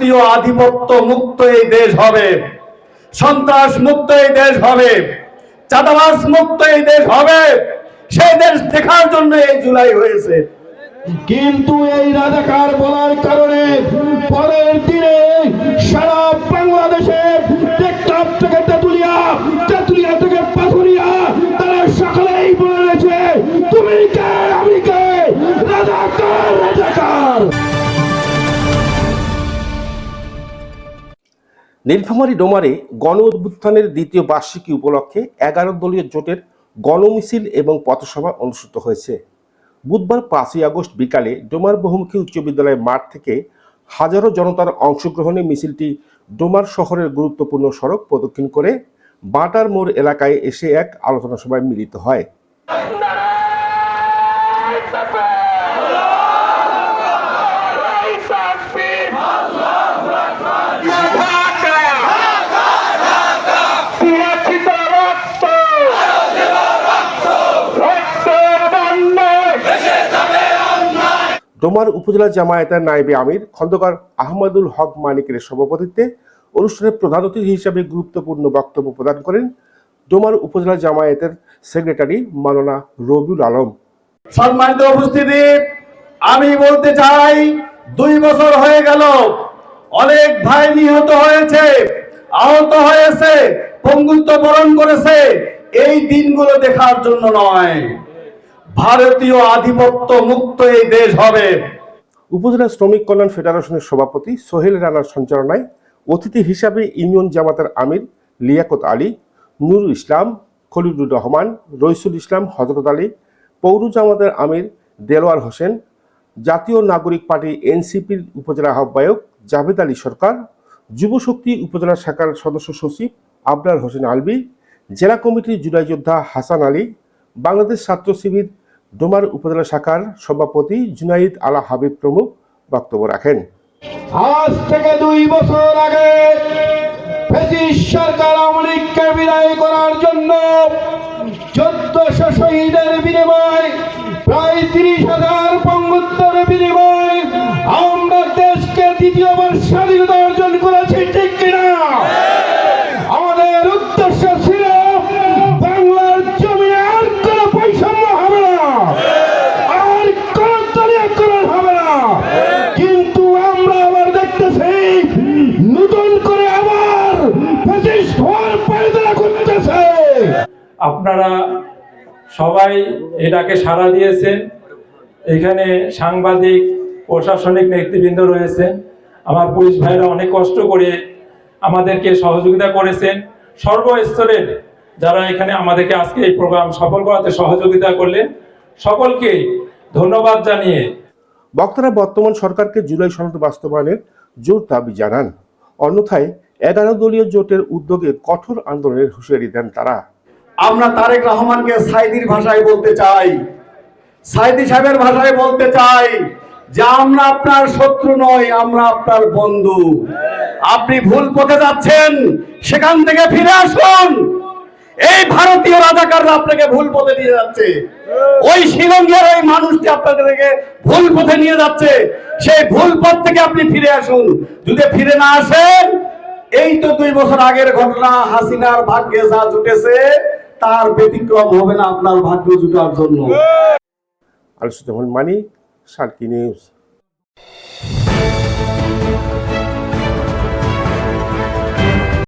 ভারতীয় আধিপত্য মুক্ত এই দেশ হবে, সন্ত্রাস মুক্ত এই দেশ হবে, চাঁদাবাজ মুক্ত এই দেশ হবে। সেই দেশ দেখার জন্য এই জুলাই হয়েছে। কিন্তু এই রাজাকার বলার কারণে পরের দিনে সারা বাংলাদেশে টেকনাফ থেকে তেতুলিয়া, তেতুলিয়া থেকে পাথুরিয়া, তারা সকলেই বলেছে তুমি কে আমি কে, রাজাকার রাজাকার। নীলফামারী ডোমারে গণ অভ্যুত্থানের দ্বিতীয় বার্ষিকী উপলক্ষে 11 দলীয় জোটের গণমিছিল এবং পথসভা অনুষ্ঠিত হয়েছে। বুধবার 5ই আগস্ট বিকালে ডোমার বহুমুখী উচ্চ বিদ্যালয় মাঠ থেকে হাজারো জনতার অংশগ্রহণে মিছিলটি ডোমার শহরের গুরুত্বপূর্ণ সড়ক প্রদক্ষিণ করে বাটার মোড় এলাকায় এসে এক আলোচনা সভায় মিলিত হয়। ডোমার উপজেলা জামায়াতের নায়েবে আমির খন্দকার আহমদুল হক মানিকের সভাপতিত্বে অনুষ্ঠানে প্রধান অতিথি হিসেবে গুরুত্বপূর্ণ বক্তব্য প্রদান করেন ডোমার উপজেলা জামায়াতের সেক্রেটারি মাওলানা রবিউল আলম। সম্মানিত উপস্থিতি, আমি বলতে চাই 2 বছর হয়ে গেল, অনেক ভাই নিহত হয়েছে, আহত হয়েছে, পঙ্গুত্ব বরণ করেছে। এই দিনগুলো দেখার জন্য নয়, ভারতীয় আধিপত্য মুক্ত এই দেশ হবে। উপজেলা শ্রমিক কল্যাণ ফেডারেশনের সভাপতি সোহেল রানার সঞ্চালনায় অতিথি হিসাবে ইউনিয়ন জামাতের আমির লিয়াকত আলী, নুরুল ইসলাম, খলিলুর রহমান, রইসুল ইসলাম, হযরত আলী, পৌর জামাতের আমির দেলোয়ার হোসেন, জাতীয় নাগরিক পার্টি এনসিপির উপজেলা আহ্বায়ক জাভেদ আলী সরকার, যুবশক্তি উপজেলা শাখার সদস্য সচিব আবরার হোসেন আলবি, জেলা কমিটির জুলাই যোদ্ধা হাসান আলী, বাংলাদেশ ছাত্র শিবির ডোমার উপজেলা শাখার সভাপতি জুনাইদ আলা হাবিব প্রমুখ বক্তব্য রাখেন। আজ থেকে 2 বছর আগে ব্রিটিশ সরকার আওয়ামী লীগকে বিদায় করার জন্য 1400 শহীদের বিনিময়, প্রায় 30,000 পঙ্গুত্বের বিনিময় আমরা দেশকে দ্বিতীয়বার স্বাধীনতা অর্জন করেছি, ঠিক কিনা? আমাদের উদ্দেশ্য ছিল বাংলার জমিনে আর কোনো বৈষম্য হবে না, আর কোনো দলীয়করণ হবে না। কিন্তু আমরা আবার দেখতেছি নতুন করে আবার ফ্যাসিস্ট হওয়ার পায়তারা করতেছে। আপনারা সবাই এটাকে সাড়া দিয়েছেন। এখানে সাংবাদিক, প্রশাসনিক নেতৃবৃন্দ রয়েছেন, আমার পুলিশ ভাইরা অনেক কষ্ট করে আমাদেরকে সহযোগিতা করেছেন। সর্বস্তরের যারা এখানে আমাদেরকে আজকে এই প্রোগ্রাম সফল করাতে সহযোগিতা করলেন, সকলকে ধন্যবাদ জানিয়ে বক্তারা বর্তমান সরকারকে জুলাই সনদ বাস্তবায়নের জোর দাবি জানান। অন্যথায় 11 দলীয় জোটের উদ্যোগে কঠোর আন্দোলনের হুঁশিয়ারি দেন তারা। আমরা তারেক রহমানকে সাইদির ভাষায় বলতে চাই, সাইদি সাহেবের ভাষায় বলতে চাই যে আমরা আপনার শত্রু নই, আমরা আপনার বন্ধু। আপনি ভুল পথে যাচ্ছেন, সেখান থেকে ফিরে আসুন। এই ভারতীয় রাজাকাররা আপনাকে ভুল পথে নিয়ে যাচ্ছে, ওই শিলংয়ের ওই মানুষটি আপনাদেরকে ভুল পথে নিয়ে যাচ্ছে। সেই ভুল পথ থেকে আপনি ফিরে আসুন। যদি ফিরে না আসেন, এই তো 2 বছর আগের ঘটনা, হাসিনার ভাগ্যে যা জুটেছে তার ব্যতিক্রম হবে না আপনার ভাগ্য জুটার জন্য। আলোচনা মানি, সার্কি নিউজ।